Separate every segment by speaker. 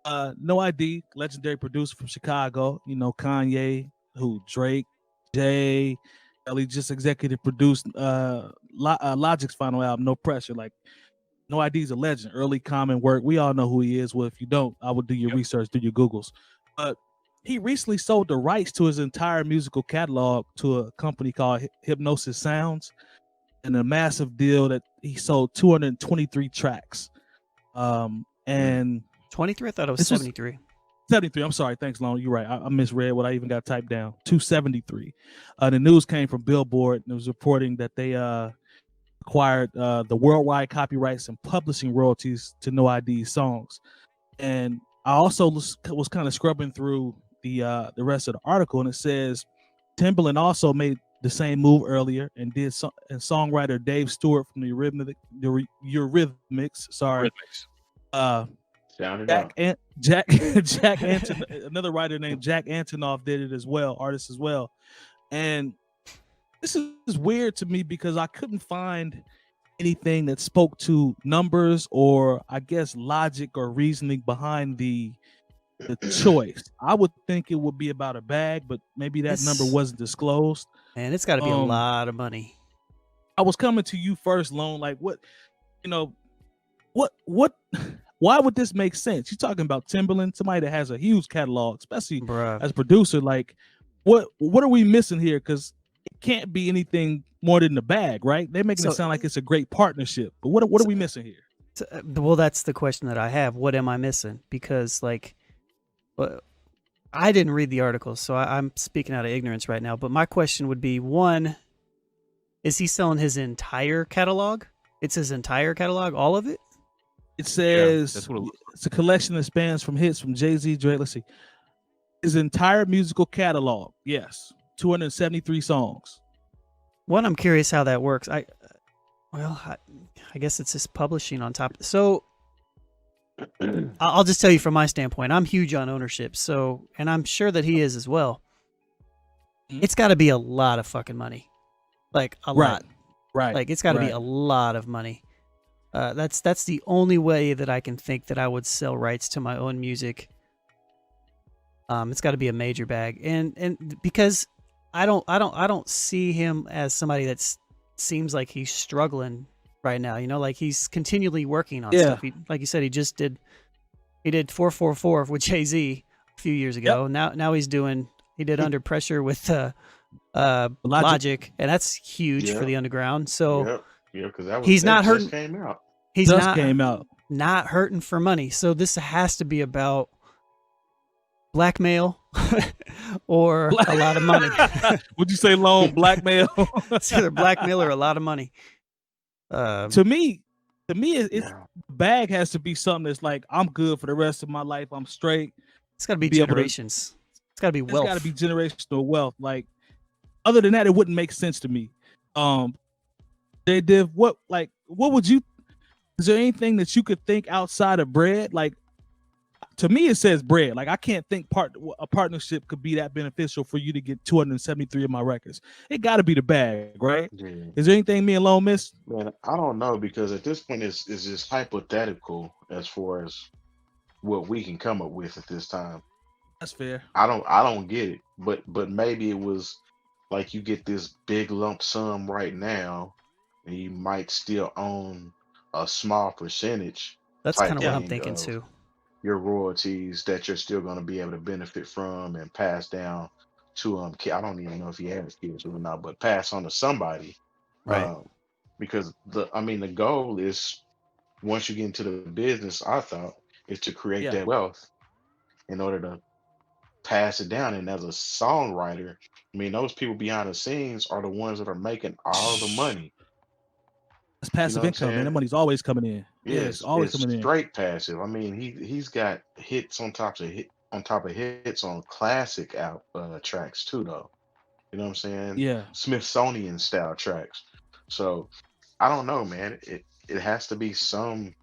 Speaker 1: No I.D, legendary producer from Chicago. You know, Kanye, who Drake, Jay. He just executive produced Logic's final album, No Pressure. Like, No I.D is a legend. Early Common work. We all know who he is. Well, if you don't, I would do your research, do your Googles. But he recently sold the rights to his entire musical catalog to a company called Hypnosis Sounds, and a massive deal that he sold 223 tracks. And
Speaker 2: 23? I thought it was 73.
Speaker 1: 73. I'm sorry. Thanks, Lon. You're right. I misread what I even got typed down. 273. The news came from Billboard, and it was reporting that they acquired the worldwide copyrights and publishing royalties to No I.D songs. And I also was kind of scrubbing through the rest of the article, and it says Timbaland also made the same move earlier and did and songwriter Dave Stewart from the Eurythmics. Sorry. Jack Anton, another writer named Jack Antonoff did it as well, artist as well. And this is weird to me because I couldn't find anything that spoke to numbers or, I guess, logic or reasoning behind the choice. I would think it would be about a bag, but maybe that number wasn't disclosed.
Speaker 2: Man, it's got to be a lot of money.
Speaker 1: I was coming to you first, Lone. Like, what, why would this make sense? You're talking about Timbaland, somebody that has a huge catalog, especially as a producer. Like, what are we missing here? Because it can't be anything more than the bag, right? They're making it sound like it's a great partnership. But what are we missing here?
Speaker 2: Well, that's the question that I have. What am I missing? Because, like, I didn't read the article, so I'm speaking out of ignorance right now. But my question would be, one, is he selling his entire catalog? It's his entire catalog, all of it?
Speaker 1: It says it's a collection that spans from hits from Jay-Z, Drake. Let's see. His entire musical catalog. Yes. 273 songs.
Speaker 2: One, I'm curious how that works. I guess it's just publishing on top. So I'll just tell you from my standpoint, I'm huge on ownership. So, and I'm sure that he is as well. It's got to be a lot of fucking money. Like a lot.
Speaker 1: Right.
Speaker 2: Like it's got to be a lot of money. That's the only way that I can think that I would sell rights to my own music. It's got to be a major bag, and because I don't see him as somebody that seems like he's struggling right now. You know, like he's continually working on stuff. Like you said, he did 444 with Jay-Z a few years ago. Now he did Under Pressure with Logic, and that's huge for the underground. So.
Speaker 3: Yeah, because
Speaker 2: he's not hurting.
Speaker 3: Came out.
Speaker 2: He's not hurting for money. So this has to be about blackmail or a lot of money.
Speaker 1: Would you say loan blackmail?
Speaker 2: It's either blackmail or a lot of money.
Speaker 1: To me, it's bag has to be something that's like, I'm good for the rest of my life. I'm straight.
Speaker 2: It's got to be generations. It's got to be wealth.
Speaker 1: It's got to be generational wealth. Like, other than that, it wouldn't make sense to me. Jay Diff, what would you? Is there anything that you could think outside of bread? Like, to me, it says bread. Like, I can't think a partnership could be that beneficial for you to get 273 of my records. It got to be the bag, right? Yeah. Is there anything me and Lone missed?
Speaker 3: Man, I don't know, because at this point it's just hypothetical as far as what we can come up with at this time.
Speaker 1: That's fair.
Speaker 3: I don't get it, but maybe it was like you get this big lump sum right now, and you might still own a small percentage.
Speaker 2: That's kind of what I'm thinking too.
Speaker 3: Your royalties that you're still going to be able to benefit from and pass down to I don't even know if he has kids or not, but pass on to somebody,
Speaker 2: right?
Speaker 3: Because the goal is, once you get into the business, I thought, is to create that wealth in order to pass it down. And as a songwriter, I mean, those people behind the scenes are the ones that are making all the money.
Speaker 1: It's passive income, man. That money's always coming in. Yeah, it's always coming in.
Speaker 3: Straight passive. I mean, he's got hits on top of hits on classic tracks too, though. You know what I'm saying?
Speaker 1: Yeah.
Speaker 3: Smithsonian style tracks. So I don't know, man. It has to be some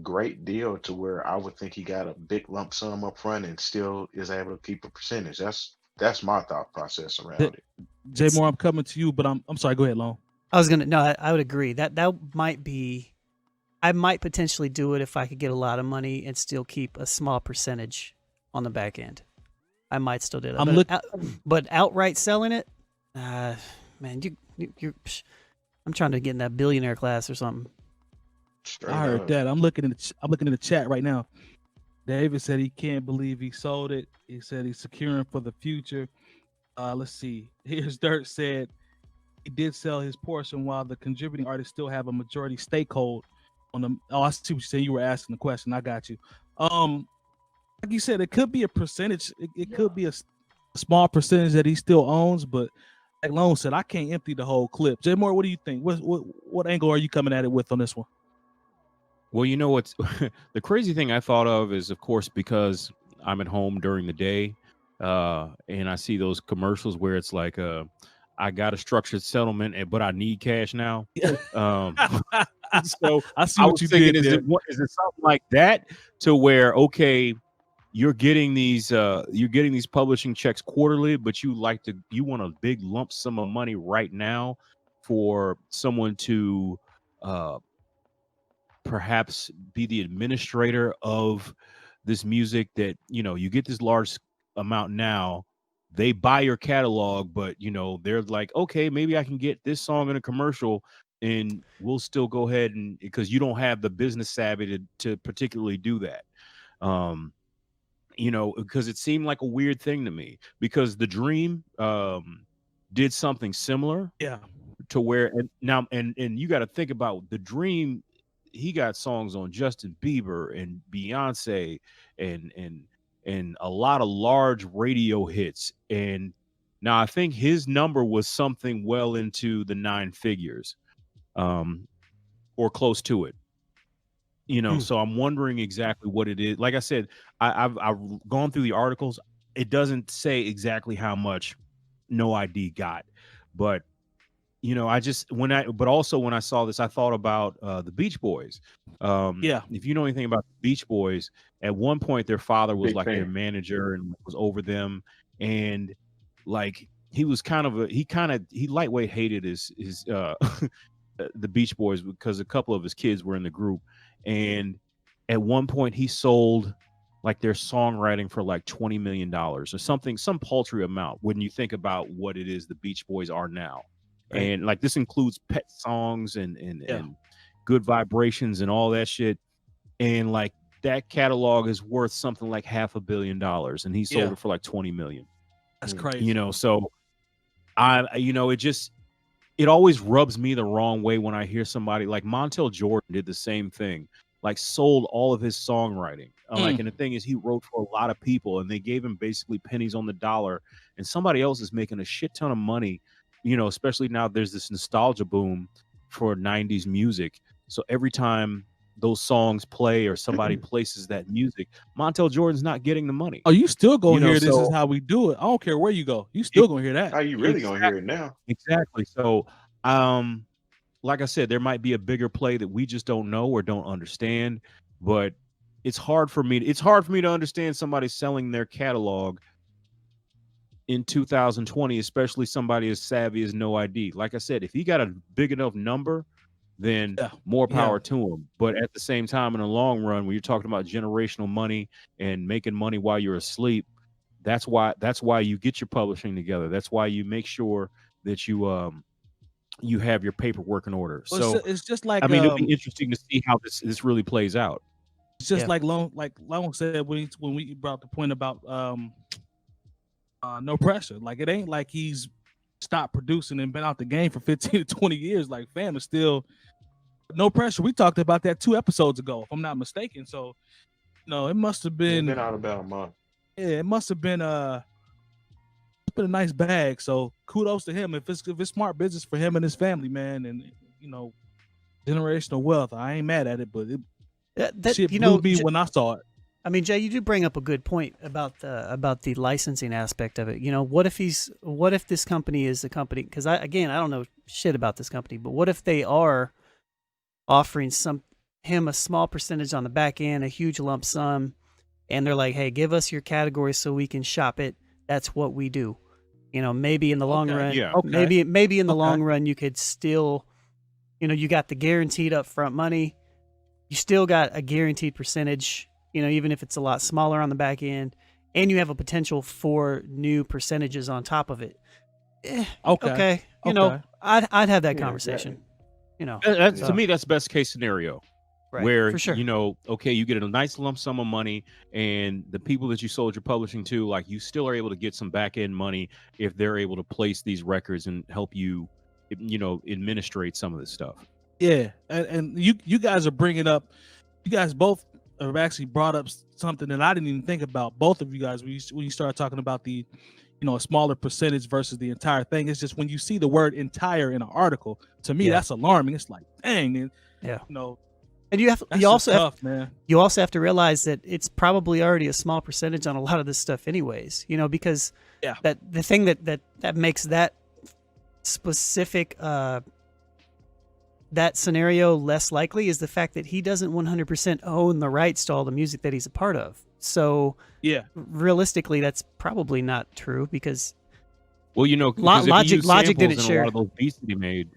Speaker 3: great deal to where I would think he got a big lump sum up front and still is able to keep a percentage. That's my thought process around it.
Speaker 1: Jay Moore, I'm coming to you, but I'm sorry. Go ahead, Long.
Speaker 2: I would agree that might be. I might potentially do it if I could get a lot of money and still keep a small percentage on the back end. I might still do that. But outright selling it, man, I'm trying to get in that billionaire class or something.
Speaker 3: Straight
Speaker 1: I heard
Speaker 3: up.
Speaker 1: that. I'm looking in the chat right now. David said he can't believe he sold it. He said he's securing for the future. Let's see. Here's Dirt said he did sell his portion while the contributing artists still have a majority stakehold on them. Oh, I see what you said. You were asking the question. I got you. Like you said, it could be a percentage. It could be a small percentage that he still owns, but like Lone said, I can't empty the whole clip. Jay Moore, what do you think? What angle are you coming at it with on this one?
Speaker 4: Well, you know what's the crazy thing I thought of is, of course, because I'm at home during the day, and I see those commercials where it's like, I got a structured settlement, but I need cash now. So
Speaker 1: I see
Speaker 4: I
Speaker 1: what
Speaker 4: was
Speaker 1: you
Speaker 4: thinking,
Speaker 1: did
Speaker 4: is
Speaker 1: there.
Speaker 4: it something like that, to where, okay, you're getting these publishing checks quarterly, but you want a big lump sum of money right now for someone to perhaps be the administrator of this music, that, you get this large amount now, they buy your catalog, but they're like, okay, maybe I can get this song in a commercial, and we'll still go ahead, and because you don't have the business savvy to particularly do that. Because it seemed like a weird thing to me, because The Dream did something similar.
Speaker 1: Yeah.
Speaker 4: To where, and you got to think about The Dream, he got songs on Justin Bieber and Beyonce and a lot of large radio hits. And now I think his number was something well into the 9 figures, or close to it. So I'm wondering exactly what it is. Like I said, I've gone through the articles. It doesn't say exactly how much No I.D got, but but also when I saw this, I thought about the Beach Boys. If you know anything about the Beach Boys, at one point their father was
Speaker 3: Big
Speaker 4: their
Speaker 3: fan.
Speaker 4: manager and was over them, and like he was he lightweight hated his the Beach Boys, because a couple of his kids were in the group, and at one point he sold like their songwriting for like $20 million or something, some paltry amount when you think about what it is the Beach Boys are now. Right. And like this includes Pet Songs and Good Vibrations and all that shit. And like that catalog is worth something like $500 million, and he sold it for like 20 million.
Speaker 1: That's crazy.
Speaker 4: So it always rubs me the wrong way when I hear somebody like Montel Jordan did the same thing, like sold all of his songwriting. And the thing is, he wrote for a lot of people, and they gave him basically pennies on the dollar, and somebody else is making a shit ton of money. Especially now there's this nostalgia boom for 90s music. So every time those songs play or somebody places that music, Montel Jordan's not getting the money.
Speaker 1: Oh, you still gonna hear This Is How We Do It. I don't care where you go. You still gonna hear that.
Speaker 3: How you really gonna hear it now?
Speaker 4: Exactly. So, like I said, there might be a bigger play that we just don't know or don't understand, but it's hard for me to understand somebody selling their catalog in 2020, especially somebody as savvy as No I.D. Like I said, if he got a big enough number, then more power to him. But at the same time, in the long run, when you're talking about generational money and making money while you're asleep, that's why you get your publishing together. That's why you make sure that you have your paperwork in order.
Speaker 1: Well,
Speaker 4: so
Speaker 1: it's just like,
Speaker 4: it'll be interesting to see how this really plays out.
Speaker 1: It's just like Lone said when we brought the point about No Pressure. Like, it ain't like he's stopped producing and been out the game for 15 to 20 years. Like, fam is still No Pressure. We talked about that 2 episodes ago, if I'm not mistaken. So, it must have been,
Speaker 3: been out about a month.
Speaker 1: Yeah, it must have been a nice bag. So kudos to him. If it's smart business for him and his family, man, and generational wealth, I ain't mad at it. But shit blew me when I saw it.
Speaker 2: I mean, Jay, you do bring up a good point about the licensing aspect of it. What if this company is the company? Because I don't know shit about this company, but what if they are offering him a small percentage on the back end, a huge lump sum, and they're like, hey, give us your category so we can shop it. That's what we do. Maybe in the long run, maybe in the long run, you could still, you got the guaranteed upfront money. you still got a guaranteed percentage, you know, even if it's a lot smaller on the back end, and you have a potential for new percentages on top of it. Okay. You know, I'd have that conversation. You know,
Speaker 4: to me, that's best case scenario.
Speaker 2: Right,
Speaker 4: where,
Speaker 2: for sure.
Speaker 4: you know, okay, you get a nice lump sum of money, and the people that you sold your publishing to, like, you still are able to get some back end money if they're able to place these records and help you, you know, administrate some of this stuff.
Speaker 1: Yeah, and you guys are bringing up, you guys both have actually brought up something that I didn't even think about. Both of you guys, when you start talking about the, you know, a smaller percentage versus the entire thing. It's just when you see the word entire in an article, to me, that's alarming. It's like, dang, and you know.
Speaker 2: And you also have to realize that it's probably already a small percentage on a lot of this stuff anyways, you know, because that the thing that makes that specific that scenario less likely is the fact that he doesn't 100% own the rights to all the music that he's a part of. So realistically, that's probably not true because
Speaker 4: you know,
Speaker 2: Logic didn't share
Speaker 4: a lot of those beats that he made.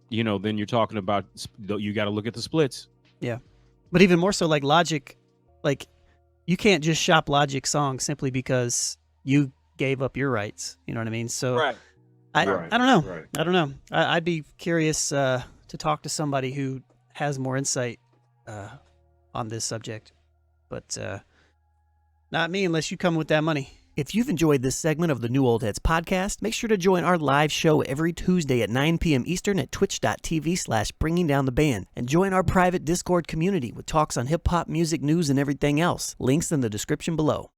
Speaker 4: You know, then you're talking about, you got to look at the splits.
Speaker 2: Yeah, but even more so, like Logic, like you can't just shop Logic songs simply because you gave up your rights. You know what I mean? So I don't know.
Speaker 3: Right.
Speaker 2: I don't know. I'd be curious to talk to somebody who has more insight on this subject, but not me unless you come with that money.
Speaker 5: If you've enjoyed this segment of the New Old Heads podcast, make sure to join our live show every Tuesday at 9 p.m. Eastern at twitch.tv/bringingdowntheband and join our private Discord community with talks on hip-hop, music, news, and everything else. Links in the description below.